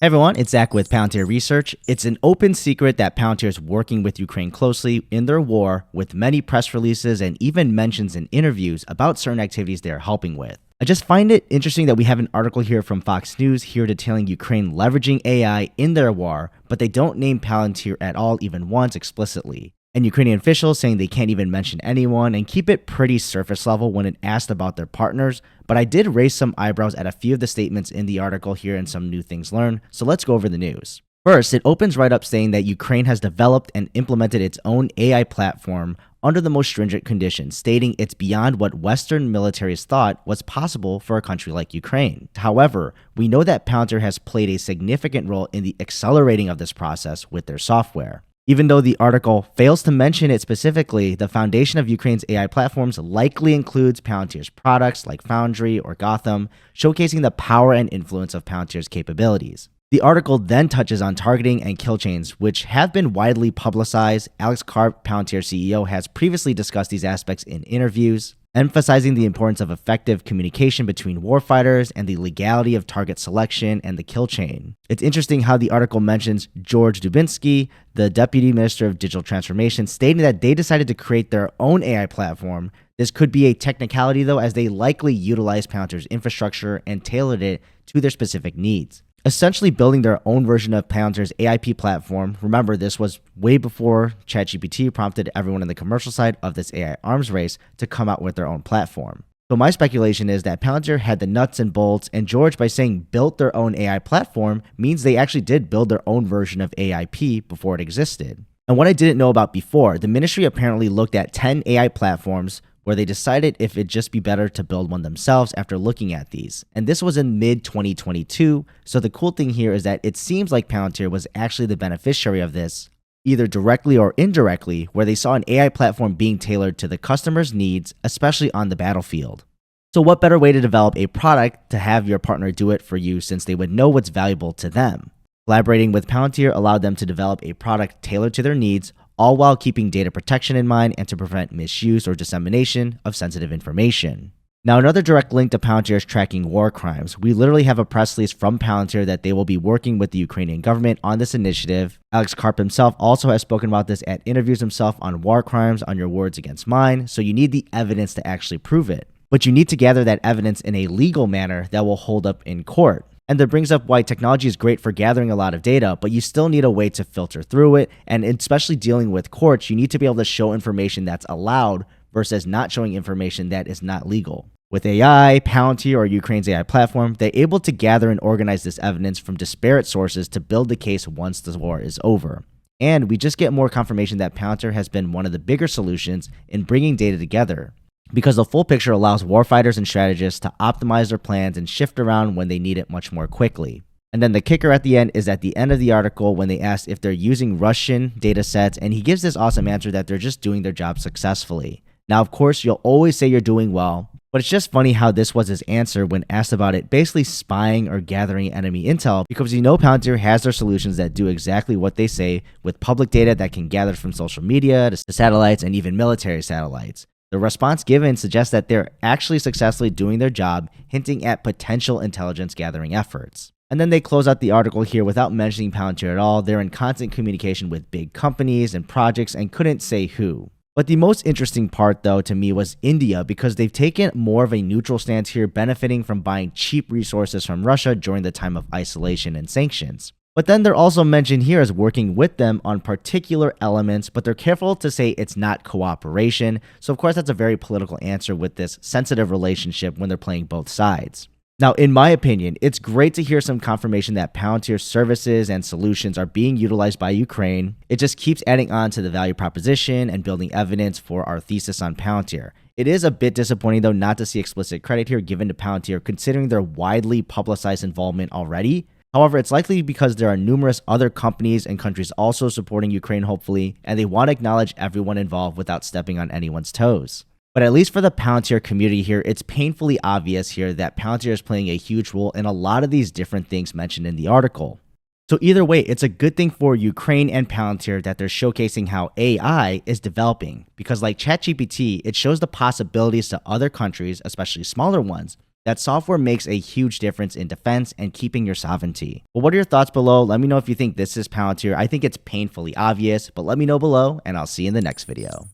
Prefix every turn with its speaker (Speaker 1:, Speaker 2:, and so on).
Speaker 1: Hey everyone, it's Zach with Palantir Research. It's an open secret that Palantir is working with Ukraine closely in their war, with many press releases and even mentions in interviews about certain activities they are helping with. I just find it interesting that we have an article here from Fox News here detailing Ukraine leveraging AI in their war, but they don't name Palantir at all even once explicitly. And Ukrainian officials saying they can't even mention anyone and keep it pretty surface level when it asked about their partners, but I did raise some eyebrows at a few of the statements in the article here and some new things learned, so let's go over the news. First, it opens right up saying that Ukraine has developed and implemented its own AI platform under the most stringent conditions, stating it's beyond what Western militaries thought was possible for a country like Ukraine. However, we know that Palantir has played a significant role in the accelerating of this process with their software. Even though the article fails to mention it specifically, the foundation of Ukraine's AI platforms likely includes Palantir's products like Foundry or Gotham, showcasing the power and influence of Palantir's capabilities. The article then touches on targeting and kill chains, which have been widely publicized. Alex Karp, Palantir CEO, has previously discussed these aspects in interviews, emphasizing the importance of effective communication between warfighters and the legality of target selection and the kill chain. It's interesting how the article mentions George Dubinsky, the Deputy Minister of Digital Transformation, stating that they decided to create their own AI platform. This could be a technicality though, as they likely utilized Palantir's infrastructure and tailored it to their specific needs, essentially building their own version of Palantir's AIP platform. Remember, this was way before ChatGPT prompted everyone in the commercial side of this AI arms race to come out with their own platform. So my speculation is that Palantir had the nuts and bolts, and George, by saying built their own AI platform, means they actually did build their own version of AIP before it existed. And what I didn't know about before, the ministry apparently looked at 10 AI platforms where they decided if it'd just be better to build one themselves after looking at these. And this was in mid-2022, so the cool thing here is that it seems like Palantir was actually the beneficiary of this, either directly or indirectly, where they saw an AI platform being tailored to the customer's needs, especially on the battlefield. So what better way to develop a product to have your partner do it for you, since they would know what's valuable to them? Collaborating with Palantir allowed them to develop a product tailored to their needs, all while keeping data protection in mind and to prevent misuse or dissemination of sensitive information. Now, another direct link to Palantir is tracking war crimes. We literally have a press release from Palantir that they will be working with the Ukrainian government on this initiative. Alex Karp himself also has spoken about this at interviews himself on war crimes, on your words against mine, so you need the evidence to actually prove it. But you need to gather that evidence in a legal manner that will hold up in court. And that brings up why technology is great for gathering a lot of data, but you still need a way to filter through it. And especially dealing with courts, you need to be able to show information that's allowed versus not showing information that is not legal. With AI, Palantir, or Ukraine's AI platform, they're able to gather and organize this evidence from disparate sources to build the case once the war is over. And we just get more confirmation that Palantir has been one of the bigger solutions in bringing data together, because the full picture allows warfighters and strategists to optimize their plans and shift around when they need it much more quickly. And then the kicker at the end is at the end of the article when they asked if they're using Russian data sets, and he gives this awesome answer that they're just doing their job successfully. Now, of course, you'll always say you're doing well, but it's just funny how this was his answer when asked about it basically spying or gathering enemy intel, because you know Palantir has their solutions that do exactly what they say, with public data that can gather from social media to satellites and even military satellites. The response given suggests that they're actually successfully doing their job, hinting at potential intelligence gathering efforts. And then they close out the article here without mentioning Palantir at all. They're in constant communication with big companies and projects and couldn't say who. But the most interesting part, though, to me was India, because they've taken more of a neutral stance here, benefiting from buying cheap resources from Russia during the time of isolation and sanctions. But then they're also mentioned here as working with them on particular elements, but they're careful to say it's not cooperation. So of course that's a very political answer with this sensitive relationship when they're playing both sides. Now, in my opinion, it's great to hear some confirmation that Palantir's services and solutions are being utilized by Ukraine. It just keeps adding on to the value proposition and building evidence for our thesis on Palantir. It is a bit disappointing, though, not to see explicit credit here given to Palantir, considering their widely publicized involvement already. However, it's likely because there are numerous other companies and countries also supporting Ukraine, hopefully, and they want to acknowledge everyone involved without stepping on anyone's toes. But at least for the Palantir community here, it's painfully obvious here that Palantir is playing a huge role in a lot of these different things mentioned in the article. So either way, it's a good thing for Ukraine and Palantir that they're showcasing how AI is developing, because like ChatGPT, it shows the possibilities to other countries, especially smaller ones, That software makes a huge difference in defense and keeping your sovereignty. Well, what are your thoughts below? Let me know if you think this is Palantir. I think it's painfully obvious, but let me know below, and I'll see you in the next video.